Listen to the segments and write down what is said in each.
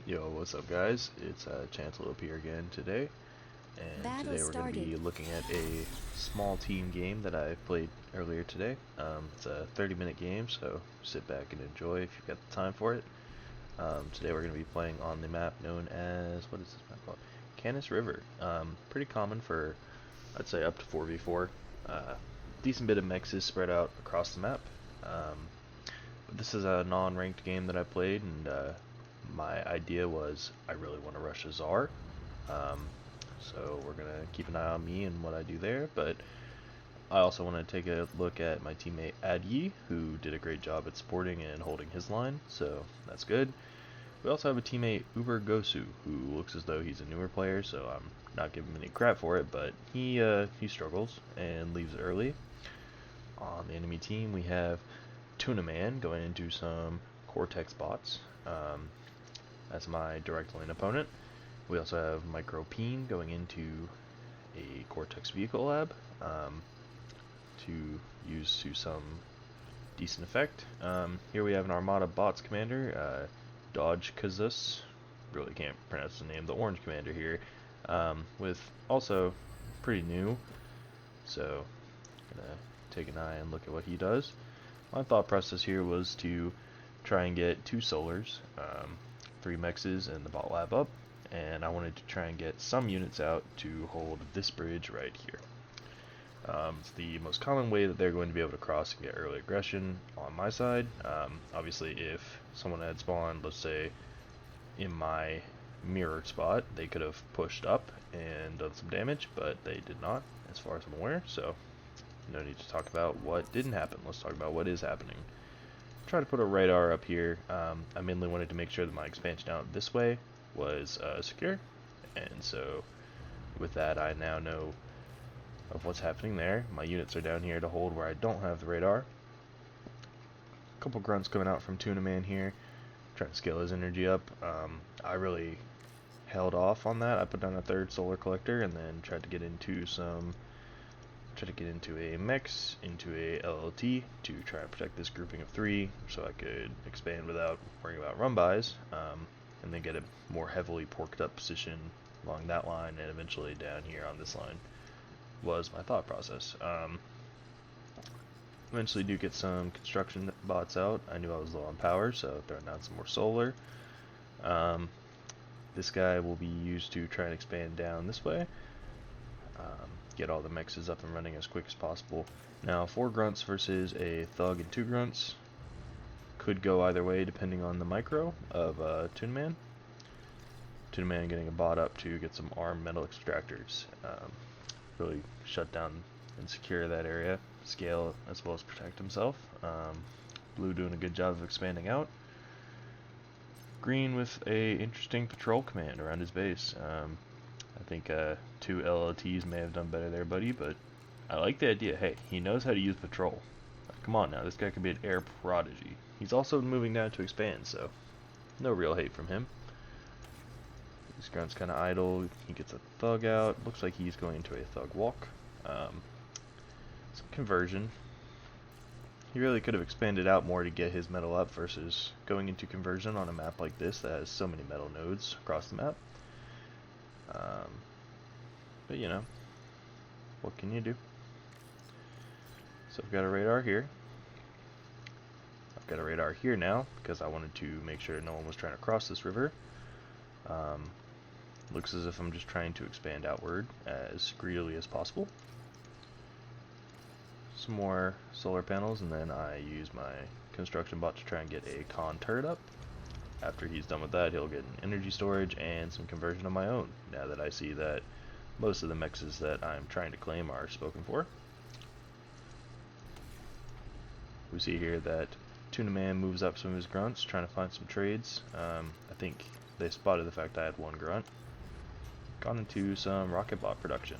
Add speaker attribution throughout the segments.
Speaker 1: Yo, what's up guys? It's Chancelope here again today, and
Speaker 2: Battle
Speaker 1: today we're going to
Speaker 2: started.
Speaker 1: be looking at a small team game that I played earlier today. It's a 30-minute game, so sit back and enjoy if you've got the time for it. Today we're going to be playing on the map known as, what is this map called? Canis River. Pretty common for, I'd say, up to 4v4. Decent bit of mexes spread out across the map. But this is a non-ranked game that I played, and my idea was I really want to rush a Czar. Um, so we're going to keep an eye on me and what I do there, but I also want to take a look at my teammate Adyi, who did a great job at supporting and holding his line, so that's good. We also have a teammate Uber Gosu, who looks as though he's a newer player, so I'm not giving him any crap for it, but he struggles and leaves early. On the enemy team, we have Tuna Man going into some Cortex bots. As my direct lane opponent. We also have Micropeen going into a Cortex Vehicle Lab to use to some decent effect. Here we have an Armada Bots commander, Dodge Kazus. Really can't pronounce the name. The Orange commander here, with also pretty new. So gonna take an eye and look at what he does. My thought process here was to try and get 2 solars, 3 mexes, and the bot lab up, and I wanted to try and get some units out to hold this bridge right here. It's the most common way that they're going to be able to cross and get early aggression on my side. Obviously, if someone had spawned, let's say, in my mirrored spot, they could have pushed up and done some damage, but they did not, as far as I'm aware, so no need to talk about what didn't happen. Let's talk about what is happening. Try to put a radar up here. I mainly wanted to make sure that my expansion out this way was secure, and so with that I now know of what's happening there. My units are down here to hold where I don't have the radar. A couple grunts coming out from Tuna Man here, trying to scale his energy up. I really held off on that. I put down a 3rd solar collector and then tried to get into a mix, into a LLT to try and protect this grouping of 3 so I could expand without worrying about run bys, and then get a more heavily porked up position along that line and eventually down here on this line was my thought process. Eventually do get some construction bots out. I knew I was low on power, so throwing down some more solar. Um, this guy will be used to try and expand down this way. Get all the mexes up and running as quick as possible. Now, 4 grunts versus a thug and 2 grunts could go either way depending on the micro of Tuna Man. Tuna Man getting a bot up to get some armed metal extractors. Really shut down and secure that area, scale as well as protect himself. Blue doing a good job of expanding out. Green with a interesting patrol command around his base. I think 2 LLTs may have done better there, buddy, but I like the idea. Hey, he knows how to use patrol. Come on now, this guy can be an air prodigy. He's also moving down to expand, so no real hate from him. This grunt's kind of idle. He gets a thug out. Looks like he's going into a thug walk. Some conversion. He really could have expanded out more to get his metal up versus going into conversion on a map like this that has so many metal nodes across the map. But you know, what can you do? So I've got a radar here. I've got a radar here now because I wanted to make sure no one was trying to cross this river. Looks as if I'm just trying to expand outward as greedily as possible. Some more solar panels, and then I use my construction bot to try and get a con turret up. After he's done with that, he'll get an energy storage and some conversion of my own, now that I see that most of the mexes that I'm trying to claim are spoken for. We see here that Tuna Man moves up some of his grunts, trying to find some trades. I think they spotted the fact I had 1 grunt. Gone into some rocket bot production.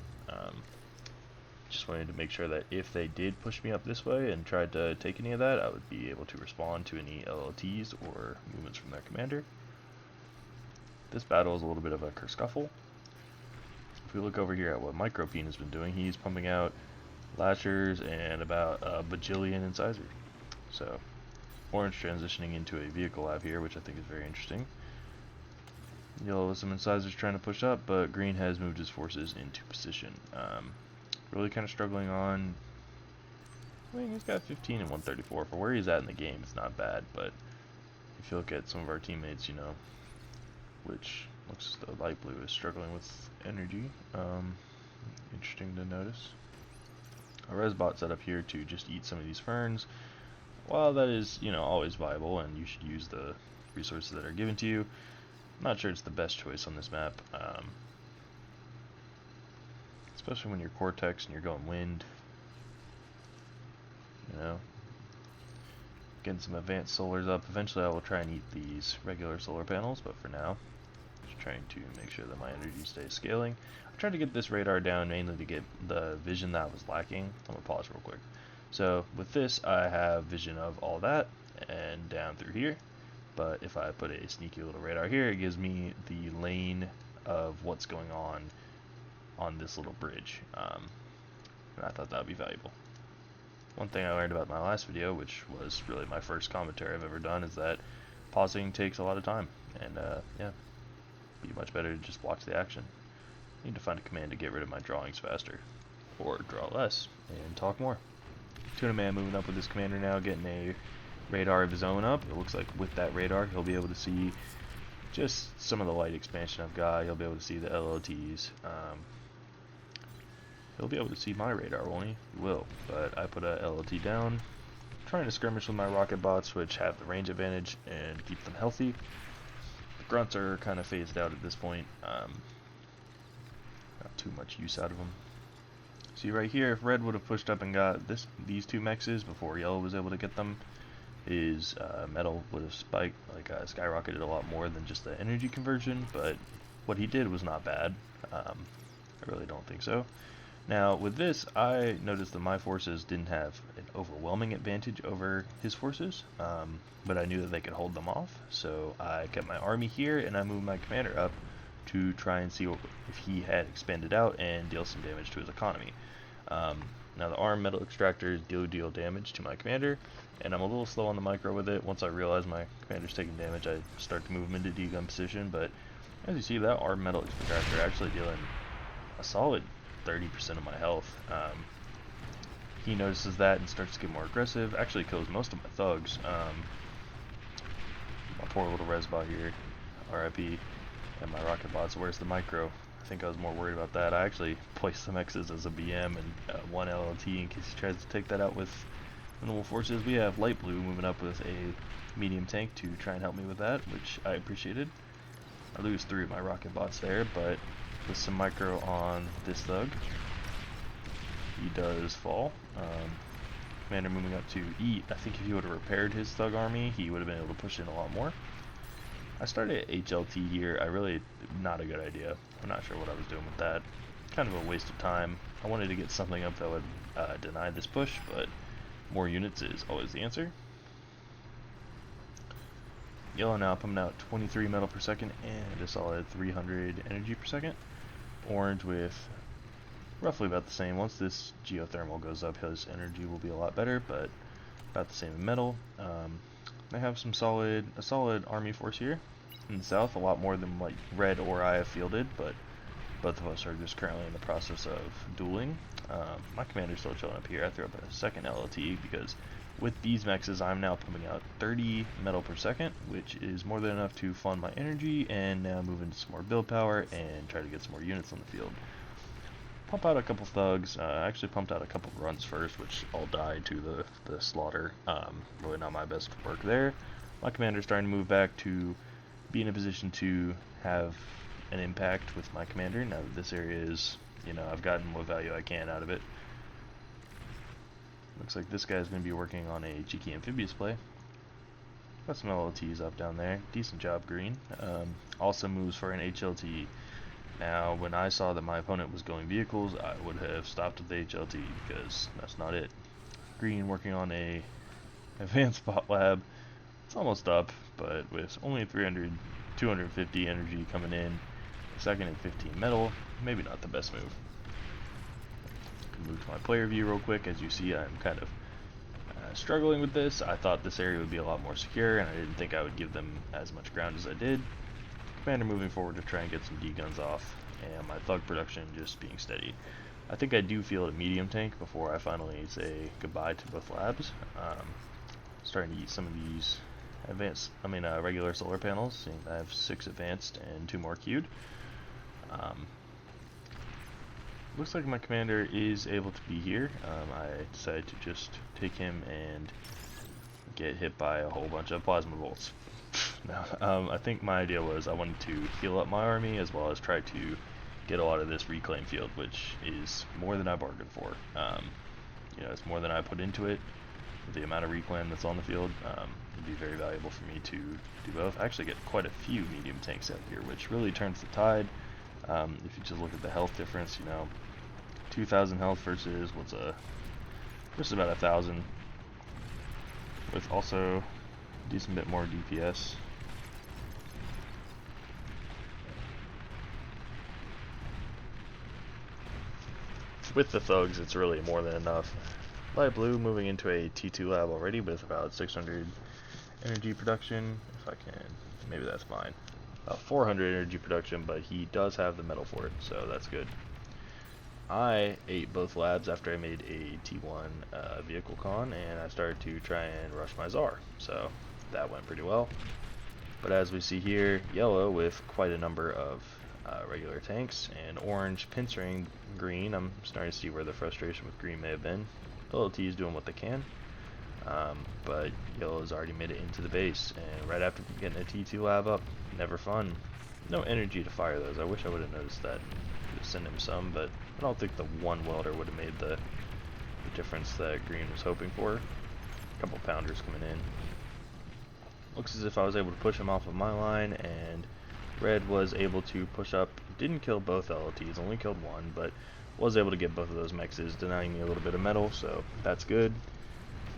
Speaker 1: Just wanted to make sure that if they did push me up this way and tried to take any of that, I would be able to respond to any LLTs or movements from their commander. This battle is a little bit of a kerfuffle. If we look over here at what Micropeen has been doing, he's pumping out Lashers and about a bajillion incisor. So, Orange transitioning into a vehicle lab here, which I think is very interesting. Yellow with some incisors trying to push up, but green has moved his forces into position. Really kind of struggling on. I mean, he's got 15 and 134. For where he's at in the game, it's not bad, but if you look at some of our teammates, you know, which looks the light blue is struggling with energy. Interesting to notice. A resbot set up here to just eat some of these ferns. While that is, you know, always viable and you should use the resources that are given to you, I'm not sure it's the best choice on this map. Especially when you're Cortex and you're going wind. You know, getting some advanced solars up. Eventually I will try and eat these regular solar panels, but for now, just trying to make sure that my energy stays scaling. I'm trying to get this radar down mainly to get the vision that I was lacking. I'm going to pause real quick. So with this, I have vision of all that and down through here. But if I put a sneaky little radar here, it gives me the lane of what's going on this little bridge. And I thought that would be valuable. One thing I learned about my last video, which was really my first commentary I've ever done, is that pausing takes a lot of time. And yeah, be much better to just watch the action. I need to find a command to get rid of my drawings faster, or draw less, and talk more. Tuna Man moving up with his commander now, getting a radar of his own up. It looks like with that radar, he'll be able to see just some of the light expansion I've got. He'll be able to see the LLTs. He'll be able to see my radar, won't he? He will, but I put a LLT down, trying to skirmish with my rocket bots, which have the range advantage and keep them healthy. The grunts are kind of phased out at this point. Not too much use out of them. See right here, if red would have pushed up and got these two mexes before yellow was able to get them, his metal would have skyrocketed a lot more than just the energy conversion, but what he did was not bad. I really don't think so. Now with this, I noticed that my forces didn't have an overwhelming advantage over his forces, but I knew that they could hold them off, so I kept my army here and I moved my commander up to try and see if he had expanded out and deal some damage to his economy. Now the arm metal extractors deal damage to my commander, and I'm a little slow on the micro with it. Once I realize my commander's taking damage, I start to move him into degun position, but as you see, that arm metal extractor actually dealing a solid 30% of my health. He notices that and starts to get more aggressive. Actually kills most of my thugs. My poor little resbot here, RIP, and my rocket bots. Where's the micro? I think I was more worried about that. I actually placed some X's as a BM and one LLT in case he tries to take that out with minimal forces. We have light blue moving up with a medium tank to try and help me with that, which I appreciated. I lose 3 of my rocket bots there, but with some micro on this thug, he does fall. Commander moving up to eat. I think if he would have repaired his thug army, he would have been able to push in a lot more. I started HLT here. Not a good idea. I'm not sure what I was doing with that. Kind of a waste of time. I wanted to get something up that would deny this push, but more units is always the answer. Yellow now pumping out 23 metal per second and a solid 300 energy per second. Orange with roughly about the same. Once this geothermal goes up, his energy will be a lot better, but about the same in metal. They have a solid army force here in the south, a lot more than what red or I have fielded, but both of us are just currently in the process of dueling. My commander's still chilling up here. I threw up a second LLT because with these mexes, I'm now pumping out 30 metal per second, which is more than enough to fund my energy and now move into some more build power and try to get some more units on the field. Pump out a couple thugs. I actually pumped out a couple grunts first, which all died to the slaughter. Really not my best work there. My commander's starting to move back to be in a position to have an impact with my commander. Now that this area is, you know, I've gotten what value I can out of it. Looks like this guy's going to be working on a cheeky amphibious play. Got some LLTs up down there. Decent job, green. Also moves for an HLT. Now, when I saw that my opponent was going vehicles, I would have stopped at the HLT because that's not it. Green working on a advanced spot lab. It's almost up, but with only 250 energy coming in, second and 15 metal, maybe not the best move. Move to my player view real quick. As you see, I'm kind of struggling with this. I thought this area would be a lot more secure, and I didn't think I would give them as much ground as I did. commander moving forward to try and get some D-guns off, and my thug production just being steady. I think I do feel a medium tank before I finally say goodbye to both labs. Starting to eat some of these regular solar panels, seeing I have 6 advanced and 2 more queued. Looks like my commander is able to be here. I decided to just take him and get hit by a whole bunch of plasma bolts. No, I think my idea was I wanted to heal up my army as well as try to get a lot of this reclaim field, which is more than I bargained for. It's more than I put into it. The amount of reclaim that's on the field, it'd be very valuable for me to do both. I actually get quite a few medium tanks out here, which really turns the tide. If you just look at the health difference, 2,000 health versus just about 1,000, with also a decent bit more DPS. With the thugs, it's really more than enough. Light blue moving into a T2 lab already with about 600 energy production. If I can, maybe that's mine. 400 energy production, but he does have the metal for it, so that's good. I ate both labs after I made a T1 vehicle con, and I started to try and rush my Tsar, so that went pretty well. But as we see here, yellow with quite a number of regular tanks, and orange pincering green. I'm starting to see where the frustration with green may have been. LLT is doing what they can, but yellow has already made it into the base, and right after getting a T2 lab up, never fun. No energy to fire those. I wish I would have noticed that. Could have sent him some, but I don't think the one welder would have made the difference that green was hoping for. A couple pounders coming in. Looks as if I was able to push him off of my line, and red was able to push up. Didn't kill both LLTs, only killed one, but was able to get both of those mexes, denying me a little bit of metal, so that's good.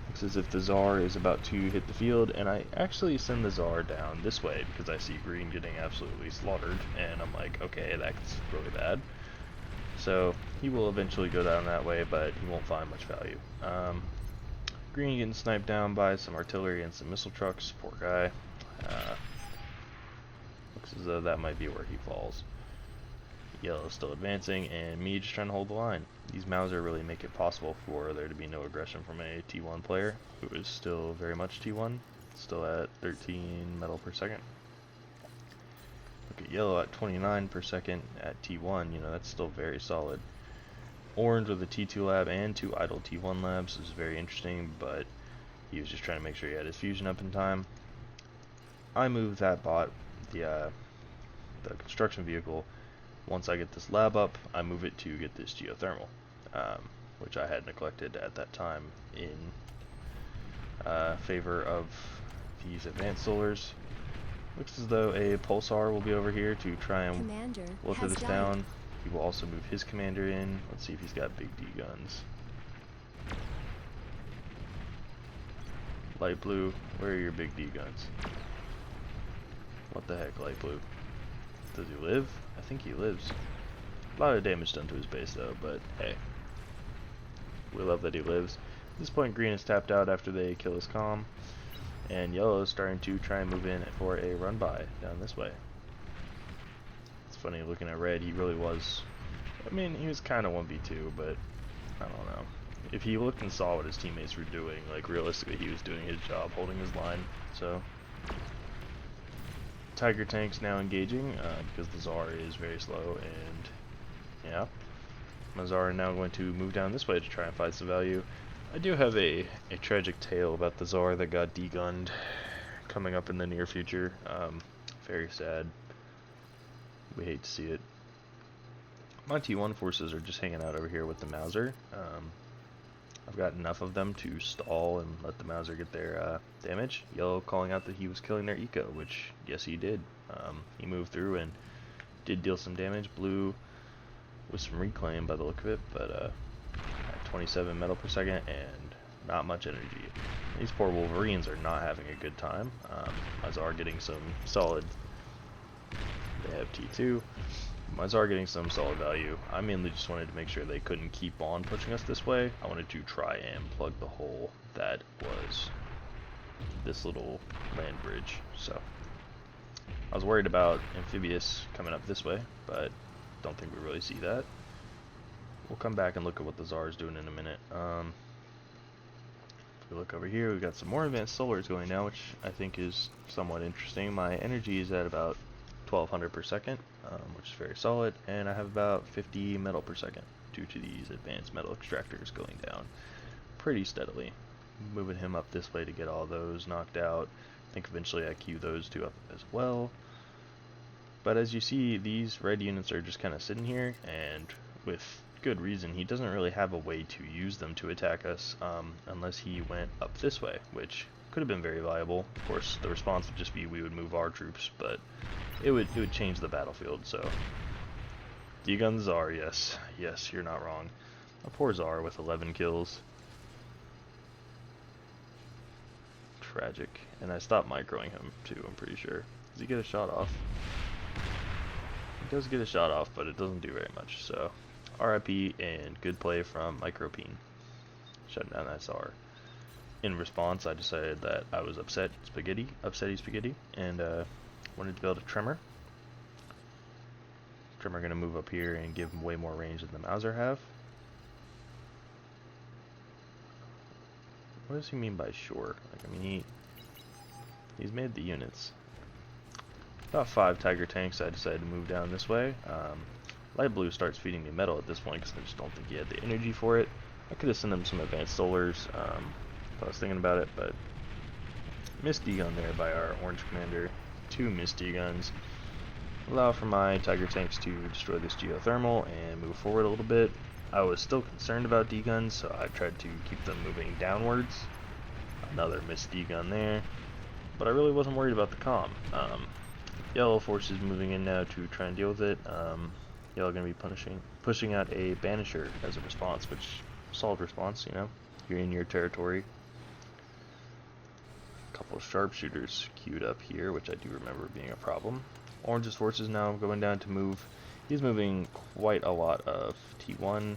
Speaker 1: Looks as if the Tsar is about to hit the field, and I actually send the Tsar down this way because I see green getting absolutely slaughtered, and I'm like, okay, that's really bad. So he will eventually go down that way, but he won't find much value. Green getting sniped down by some artillery and some missile trucks, poor guy. Looks as though that might be where he falls. Yellow still advancing, and me just trying to hold the line. These Mauser really make it possible for there to be no aggression from a T1 player, who is still very much T1, still at 13 metal per second. Look at yellow at 29 per second at T1, that's still very solid. Orange with a T2 lab and 2 idle T1 labs is very interesting, but he was just trying to make sure he had his fusion up in time. I moved that bot, the construction vehicle. Once I get this lab up, I move it to get this geothermal, which I had neglected at that time in favor of these advanced solars. Looks as though a pulsar will be over here to try and filter this down. He will also move his commander in. Let's see if he's got big D guns. Light blue, where are your big D guns? What the heck, light blue? Does he live? I think he lives. A lot of damage done to his base though, but hey. We love that he lives. At this point, green is tapped out after they kill his comm, and yellow is starting to try and move in for a run-by down this way. It's funny looking at red, he really was, he was kind of 1v2, but I don't know. If he looked and saw what his teammates were doing, like realistically he was doing his job, holding his line, so. Tiger tanks now engaging, because the Tsar is very slow, and yeah. My Tsar now going to move down this way to try and find some value. I do have a tragic tale about the Tsar that got degunned coming up in the near future. Very sad. We hate to see it. My T1 forces are just hanging out over here with the Mauser. I've got enough of them to stall and let the Mauser get their damage. Yellow calling out that he was killing their eco, which, yes he did. He moved through and did deal some damage. Blue with some reclaim by the look of it, but at 27 metal per second and not much energy. These poor Wolverines are not having a good time. Tsar getting some solid. They have T2. My Tsar getting some solid value. I mainly just wanted to make sure they couldn't keep on pushing us this way. I wanted to try and plug the hole that was this little land bridge. So I was worried about amphibious coming up this way, but don't think we really see that. We'll come back and look at what the Tsar is doing in a minute. If we look over here, we've got some more advanced solars going now, which I think is somewhat interesting. My energy is at about 1200 per second, which is very solid, and I have about 50 metal per second due to these advanced metal extractors going down pretty steadily. Moving him up this way to get all those knocked out. I think eventually I queue those two up as well. But as you see, these red units are just kind of sitting here, and with good reason. He doesn't really have a way to use them to attack us unless he went up this way, which could have been very viable. Of course, the response would just be we would move our troops, but it would change the battlefield. So, D-gun Tsar, yes, you're not wrong. A poor Tsar with 11 kills. Tragic. And I stopped microing him too, I'm pretty sure. Does he get a shot off? He does get a shot off, but it doesn't do very much, so RIP and good play from Micropene. Shutting down that Tsar. In response, I decided that I was upsetty spaghetti, and wanted to build a Tremor. Tremor gonna move up here and give him way more range than the Mauser have. What does he mean by sure? Like, I mean, he's made the units. About 5 Tiger tanks, I decided to move down this way. Light Blue starts feeding me metal at this point because I just don't think he had the energy for it. I could have sent him some advanced solars if I was thinking about it, but missed D-gun there by our orange commander. 2 missed D-guns. Allow for my Tiger tanks to destroy this geothermal and move forward a little bit. I was still concerned about D-guns, so I tried to keep them moving downwards. Another missed D-gun there, but I really wasn't worried about the comm. Yellow forces moving in now to try and deal with it. Yellow going to be pushing out a Banisher as a response, which solid response, you know. You're in your territory. A couple of sharpshooters queued up here, which I do remember being a problem. Orange's forces now going down to move. He's moving quite a lot of T1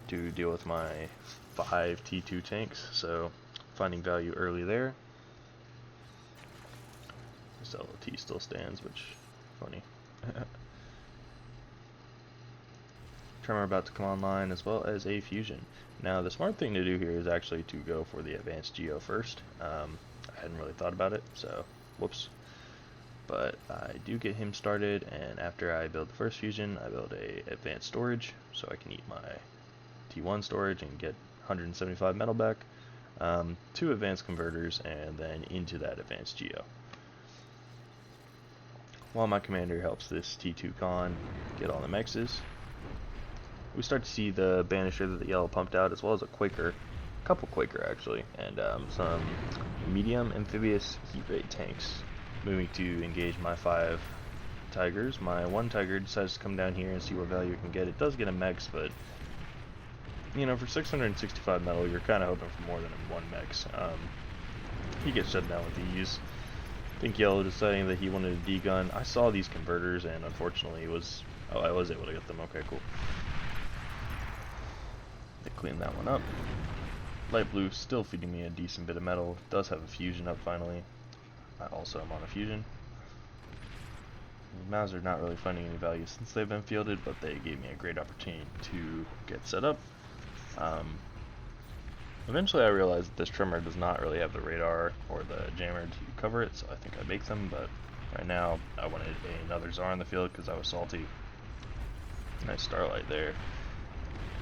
Speaker 1: to deal with my 5 T2 tanks, so finding value early there. This LOT still stands, which funny. Tremor about to come online, as well as a fusion. Now the smart thing to do here is actually to go for the advanced geo first. I hadn't really thought about it, so whoops. But I do get him started, and after I build the first fusion, I build a advanced storage, so I can eat my T1 storage and get 175 metal back. 2 advanced converters, and then into that advanced geo. While my commander helps this T2 con get all the mexes, we start to see the Banisher that the yellow pumped out, as well as a Quaker, a couple Quaker actually, and some medium amphibious heat rate tanks moving to engage my 5 Tigers. My 1 Tiger decides to come down here and see what value it can get. It does get a mex, but you know, for 665 metal, you're kind of hoping for more than 1 mex. He gets shut down with ease. I think yellow deciding that he wanted a D-gun. I saw these converters, and unfortunately, I was able to get them. Okay, cool. They cleaned that one up. Light blue still feeding me a decent bit of metal. Does have a fusion up finally. I also am on a fusion. Mauser not really finding any value since they've been fielded, but they gave me a great opportunity to get set up. Eventually I realized that this Tremor does not really have the radar or the jammer to cover it, so I think I make them, but right now I wanted another Tsar in the field because I was salty. Nice starlight there.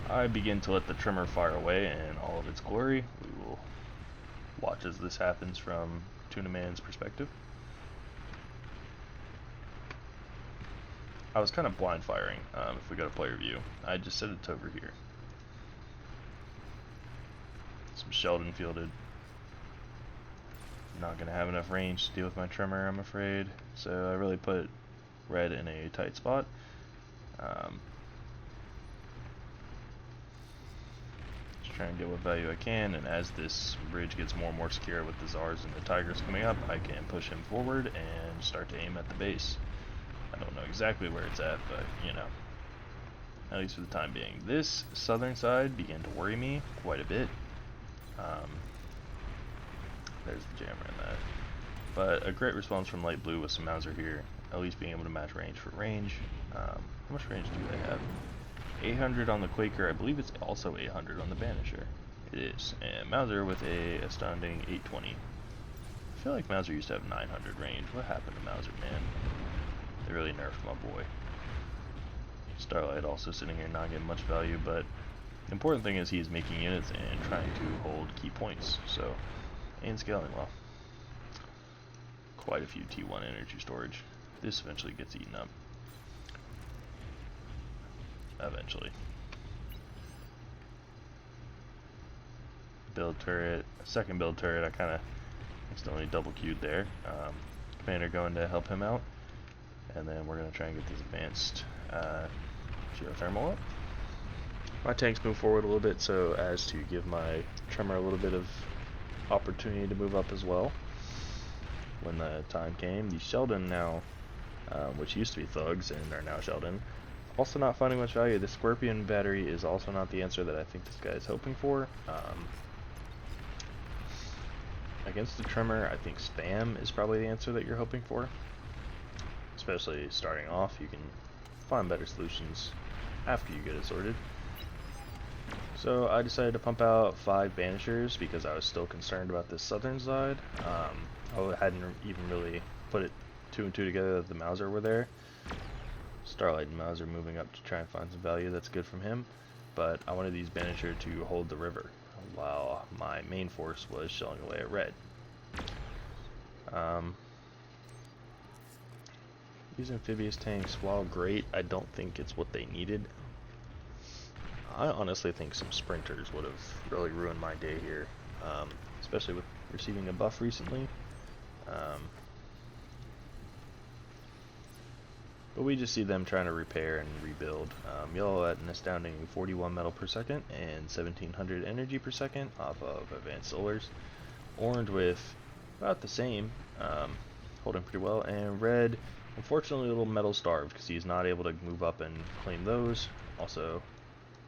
Speaker 1: I begin to let the Tremor fire away in all of its glory. We will watch as this happens from Tuna Man's perspective. I was kind of blind firing, if we go to player view. I just set it over here. Some Sheldon fielded. Not going to have enough range to deal with my Tremor, I'm afraid. So I really put red in a tight spot. Just trying to get what value I can, and as this bridge gets more and more secure with the Tsars and the Tigers coming up, I can push him forward and start to aim at the base. I don't know exactly where it's at, but you know, at least for the time being. This southern side began to worry me quite a bit. There's the jammer in that. But a great response from light blue with some Mauser here. at least being able to match range for range. How much range do they have? 800 on the Quaker. I believe it's also 800 on the Banisher. It is. And Mauser with a astounding 820. I feel like Mauser used to have 900 range. What happened to Mauser, man? They really nerfed my boy. Starlight also sitting here not getting much value, but the important thing is he's making units and trying to hold key points, so, and scaling well. Quite a few T1 energy storage. This eventually gets eaten up. Eventually. Build turret, second build turret, I kind of accidentally double queued there. Commander going to help him out, and then we're going to try and get this advanced geothermal up. My tanks move forward a little bit so as to give my Tremor a little bit of opportunity to move up as well when the time came. The Sheldon now, which used to be Thugs and are now Sheldon, also not finding much value. The Scorpion battery is also not the answer that I think this guy is hoping for. Against the Tremor, I think spam is probably the answer that you're hoping for. Especially starting off, you can find better solutions after you get it sorted. So I decided to pump out 5 Banishers because I was still concerned about this southern side. I hadn't even really put it 2 and 2 together that the Mauser were there. Starlight and Mauser moving up to try and find some value that's good from him. But I wanted these Banisher to hold the river while my main force was shelling away at red. These amphibious tanks, while great, I don't think it's what they needed. I honestly think some sprinters would have really ruined my day here, especially with receiving a buff recently. But we just see them trying to repair and rebuild. Yellow at an astounding 41 metal per second and 1700 energy per second off of advanced solars. Orange with about the same, holding pretty well, and red, unfortunately, a little metal starved because he's not able to move up and claim those. Also,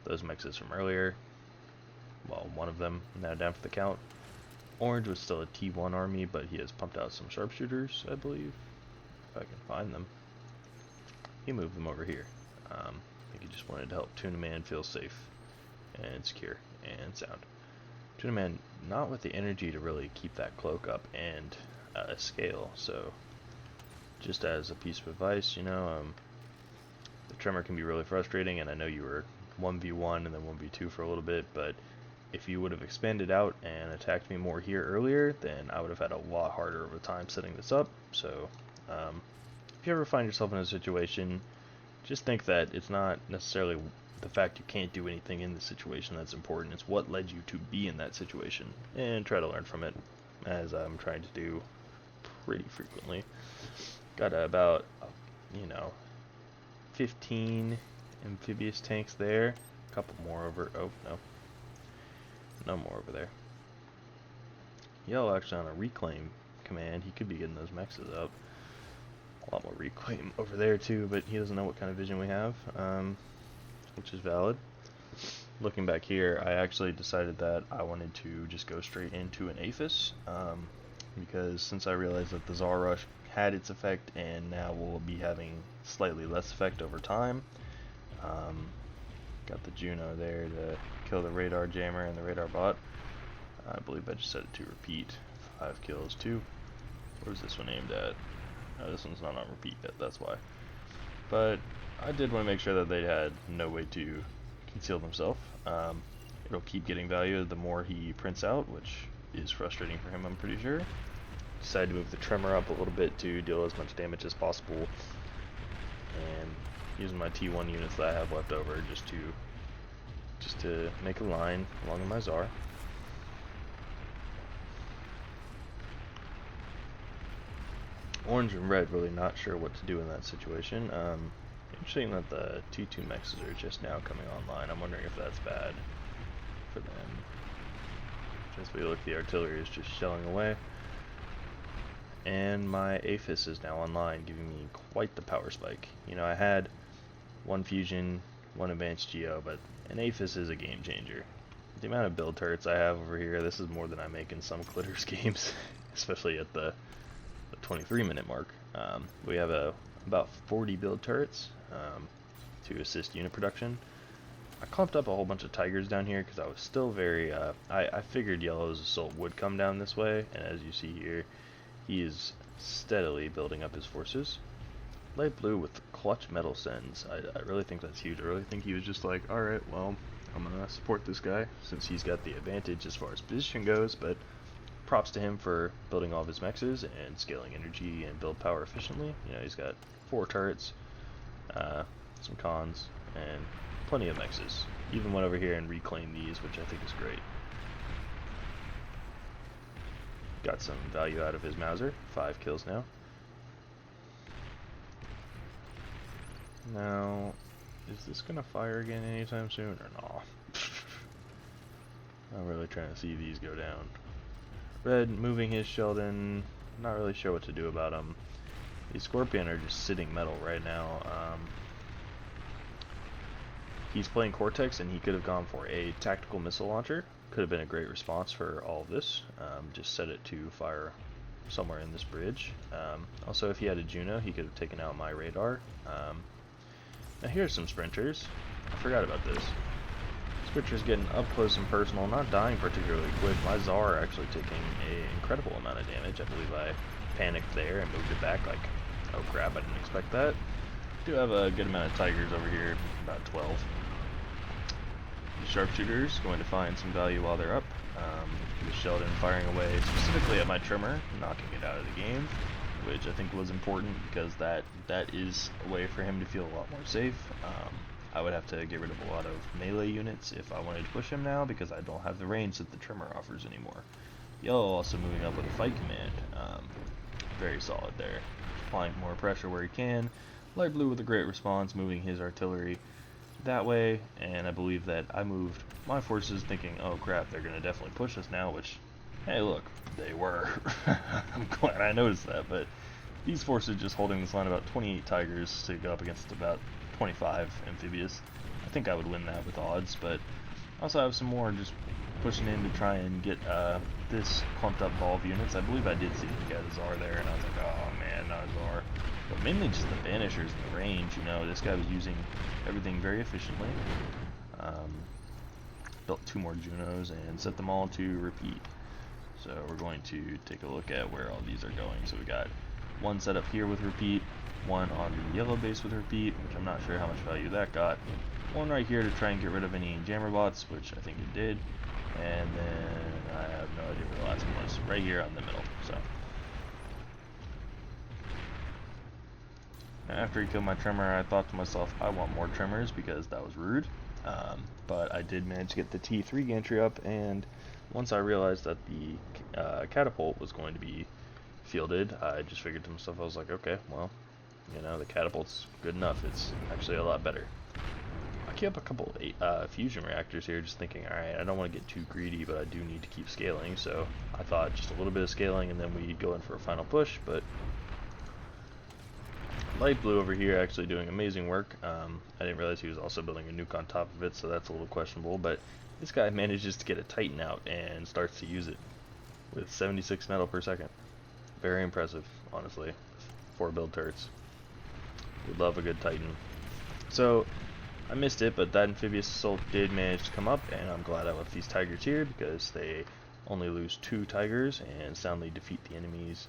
Speaker 1: those mixes from earlier, well, one of them now down for the count. Orange was still a T1 army, but he has pumped out some sharpshooters, I believe, if I can find them. He moved them over here. I think he just wanted to help Tuna Man feel safe and secure and sound. Tuna Man not with the energy to really keep that cloak up and scale, so just as a piece of advice, you know, the Tremor can be really frustrating, and I know you were 1v1 and then 1v2 for a little bit, but if you would have expanded out and attacked me more here earlier, then I would have had a lot harder of a time setting this up. So if you ever find yourself in a situation, just think that it's not necessarily the fact you can't do anything in the situation that's important. It's what led you to be in that situation, and try to learn from it, as I'm trying to do pretty frequently. Got about, 15 amphibious tanks there. A couple more over. Oh, no. No more over there. Yellow actually on a reclaim command. He could be getting those mexes up. A lot more reclaim over there too, but he doesn't know what kind of vision we have, which is valid. Looking back here, I actually decided that I wanted to just go straight into an Aphis, because since I realized that the Tsar Rush had its effect and now will be having slightly less effect over time. Got the Juno there to kill the radar jammer and the radar bot. I believe I just set it to repeat. 5 kills, 2. Where's this one aimed at? Oh, this one's not on repeat yet, that's why. But I did want to make sure that they had no way to conceal themselves. It'll keep getting value the more he prints out, which is frustrating for him, I'm pretty sure. Decided to move the Tremor up a little bit to deal as much damage as possible, and using my T1 units that I have left over just to make a line along my Tsar. Orange and red really not sure what to do in that situation. Interesting that the T2 mexes are just now coming online. I'm wondering if that's bad for them. As we look, the artillery is just shelling away. And my Aphis is now online, giving me quite the power spike. You know, I had 1 fusion, 1 advanced geo, but an Aphis is a game changer. The amount of build turrets I have over here, this is more than I make in some Clitters games, especially at the 23-minute mark. We have a about 40 build turrets to assist unit production. I clumped up a whole bunch of tigers down here because I was still very, I figured Yellow's assault would come down this way, and as you see here, he is steadily building up his forces. Light blue with clutch metal sends. I really think that's huge. I really think he was just like, alright, well, I'm gonna support this guy since he's got the advantage as far as position goes, but props to him for building all of his mexes and scaling energy and build power efficiently. You know, he's got 4 turrets, some cons, and plenty of mexes. Even went over here and reclaimed these, which I think is great. Got some value out of his Mauser. 5 kills now. Now, is this gonna fire again anytime soon or not? I'm really trying to see these go down. Red moving his Sheldon. Not really sure what to do about him. These Scorpion are just sitting metal right now. He's playing Cortex, and he could have gone for a tactical missile launcher. Could have been a great response for all of this. Just set it to fire somewhere in this bridge. Also, if he had a Juno, he could have taken out my radar. Now here's some sprinters. I forgot about this. Sprinters getting up close and personal, not dying particularly quick. My Tsar actually taking an incredible amount of damage. I believe I panicked there and moved it back like, oh crap, I didn't expect that. Do have a good amount of tigers over here, about 12. The sharpshooters going to find some value while they're up. The Sheldon firing away specifically at my trimmer, knocking it out of the game, which I think was important because that is a way for him to feel a lot more safe. I would have to get rid of a lot of melee units if I wanted to push him now because I don't have the range that the trimmer offers anymore. Yellow also moving up with a fight command. Very solid there. Applying more pressure where he can. Light blue with a great response, moving his artillery that way, and I believe that I moved my forces thinking, oh crap, they're going to definitely push us now, which, hey look, they were. I'm glad I noticed that, but these forces just holding this line about 28 tigers to go up against about 25 amphibious. I think I would win that with odds, but also I have some more just pushing in to try and get this clumped up ball of units. I believe I did see the guy Czar there, and I was like, oh man, not Czar. But mainly just the banishers and the range, you know, this guy was using everything very efficiently. Built 2 more Junos and set them all to repeat. So we're going to take a look at where all these are going. So we got one set up here with repeat, one on the yellow base with repeat, which I'm not sure how much value that got. One right here to try and get rid of any jammer bots, which I think it did. And then I have no idea where the last one was. Right here on the middle. So after he killed my trimmer, I thought to myself, I want more trimmers because that was rude. But I did manage to get the T3 gantry up, and once I realized that the catapult was going to be fielded, I just figured to myself, I was like, okay, well, you know, the catapult's good enough. It's actually a lot better. I keep up a couple fusion reactors here, just thinking, alright, I don't want to get too greedy, but I do need to keep scaling, so I thought just a little bit of scaling, and then we'd go in for a final push, but light blue over here actually doing amazing work. I didn't realize he was also building a nuke on top of it, so that's a little questionable, but this guy manages to get a Titan out and starts to use it with 76 metal per second. Very impressive, honestly. 4 build turrets. Would love a good Titan. So I missed it, but that amphibious assault did manage to come up, and I'm glad I left these tigers here because they only lose 2 tigers and soundly defeat the enemy's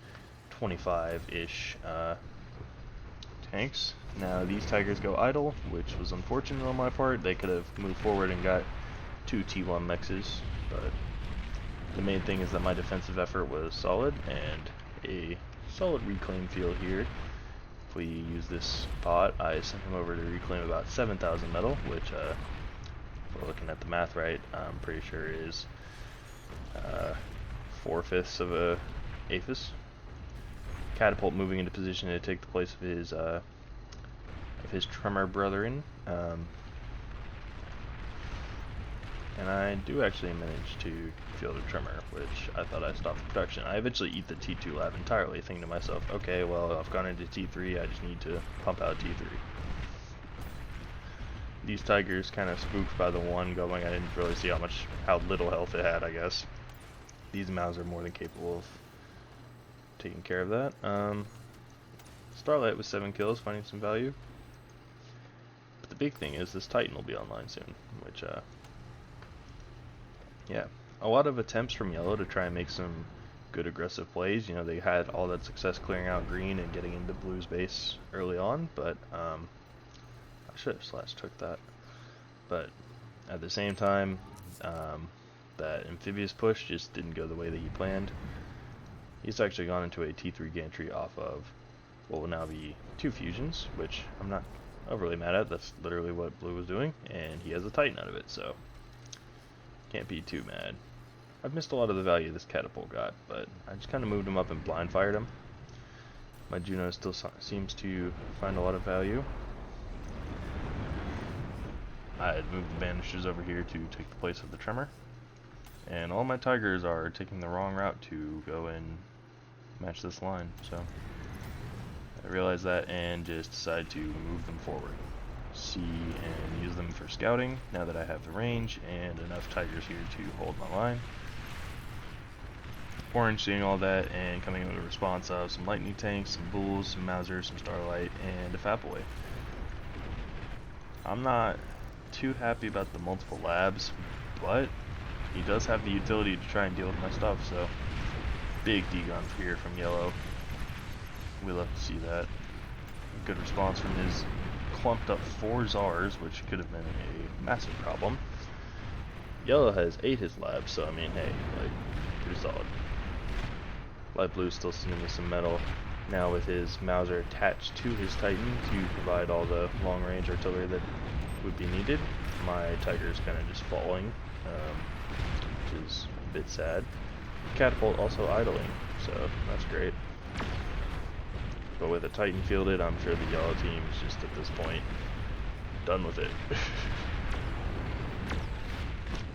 Speaker 1: 25-ish tanks. Now these tigers go idle, which was unfortunate on my part. They could have moved forward and got 2 T1 mexes, but the main thing is that my defensive effort was solid, and a solid reclaim field here. If we use this bot, I sent him over to reclaim about 7,000 metal, which, if we're looking at the math right, I'm pretty sure is 4/5 of a Aphis. Catapult moving into position to take the place of his tremor brethren. And I do actually manage to field a tremor, which I thought I stopped the production. I eventually eat the T2 lab entirely, thinking to myself, okay, well, I've gone into T3, I just need to pump out T3. These tigers kind of spooked by the one going. I didn't really see how little health it had, I guess. These Maus are more than capable of taking care of that. Starlight with 7 kills, finding some value. But the big thing is this Titan will be online soon, which, yeah. A lot of attempts from Yellow to try and make some good aggressive plays. You know, they had all that success clearing out green and getting into blue's base early on, but, I should have slash took that. But at the same time, that amphibious push just didn't go the way that he planned. He's actually gone into a T3 gantry off of what will now be 2 fusions, which I'm not overly mad at. That's literally what blue was doing, and he has a Titan out of it, so can't be too mad. I've missed a lot of the value this catapult got, but I just kind of moved him up and blind fired him. My Juno still seems to find a lot of value. I had moved the banishers over here to take the place of the tremor, and all my tigers are taking the wrong route to go and match this line, so I realized that and just decided to move them forward. See and use them for scouting now that I have the range and enough tigers here to hold my line. Orange seeing all that and coming in with a response of some lightning tanks, some bulls, some Mauser, some Starlight, and a Fat Boy. I'm not too happy about the multiple labs, but he does have the utility to try and deal with my stuff, so big D-gun here from Yellow. We love to see that. Good response from his clumped up 4 Zars, which could have been a massive problem. Yellow has 8 his labs, so I mean, hey, like, pretty solid. Light Blue still sitting with some metal, now with his Mauser attached to his Titan to provide all the long range artillery that would be needed. My Tiger's kind of just falling, which is a bit sad. Catapult also idling, so that's great. But with a Titan fielded, I'm sure the Yellow team is just at this point done with it.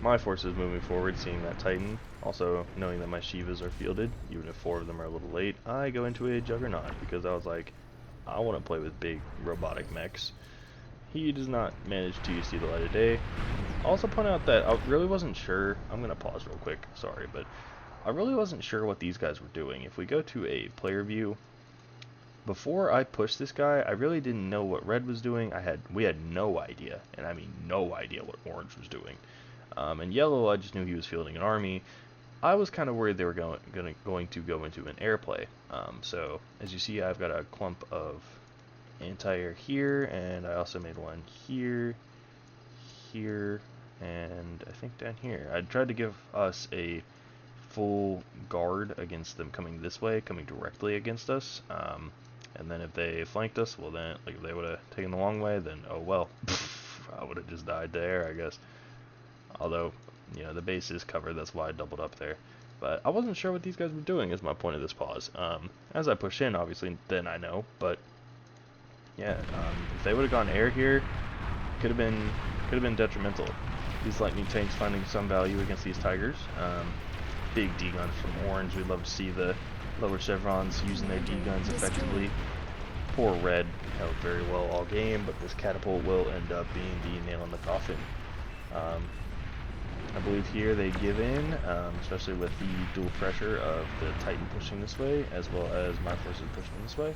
Speaker 1: My forces moving forward, seeing that Titan, also knowing that my Shivas are fielded, even if 4 of them are a little late, I go into a Juggernaut because I was like, I want to play with big robotic mechs. He does not manage to see the light of day. I'll also point out that I really wasn't sure, I'm going to pause real quick, sorry, but I really wasn't sure what these guys were doing. If we go to a player view, before I pushed this guy, I really didn't know what red was doing. We had no idea, and I mean no idea what orange was doing. And yellow, I just knew he was fielding an army. I was kind of worried they were going to go into an airplay. So as you see, I've got a clump of anti-air here, and I also made one here, here, and I think down here. I tried to give us a full guard against them coming this way, coming directly against us. And then if they flanked us, well then, like if they would have taken the long way, then oh well, I would have just died there, I guess. Although, you know, the base is covered, that's why I doubled up there. But I wasn't sure what these guys were doing is my point of this pause. As I push in, obviously, then I know, but yeah, if they would have gone air here, could have been detrimental. These lightning tanks finding some value against these tigers. Big D-gun from orange. We'd love to see the lower chevrons using their D-guns effectively. Poor red held very well all game, but this catapult will end up being the nail in the coffin. I believe here they give in, especially with the dual pressure of the Titan pushing this way, as well as my forces pushing this way.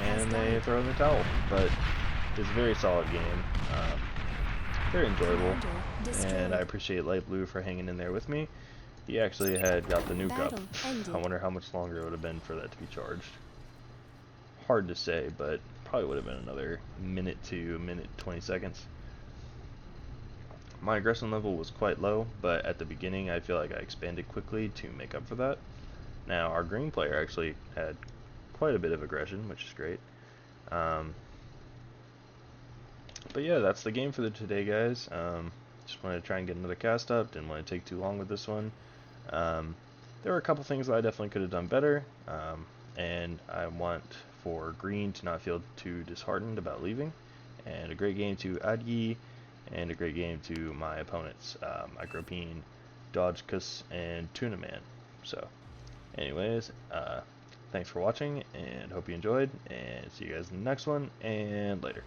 Speaker 1: And they throw in the towel, but it's a very solid game. Very enjoyable, and I appreciate Light Blue for hanging in there with me. He actually had got the nuke up. I wonder how much longer it would have been for that to be charged. Hard to say, but probably would have been another minute to a minute 20 seconds. My aggression level was quite low, but at the beginning I feel like I expanded quickly to make up for that. Now our green player actually had quite a bit of aggression, which is great. But yeah, that's the game for today, guys. Just wanted to try and get another cast up. Didn't want to take too long with this one. There were a couple things that I definitely could have done better. And I want for green to not feel too disheartened about leaving. And a great game to Adyi, and a great game to my opponents, Micropene, Dodgecus, and Tuna Man. So, anyways, thanks for watching, and hope you enjoyed, and see you guys in the next one, and later.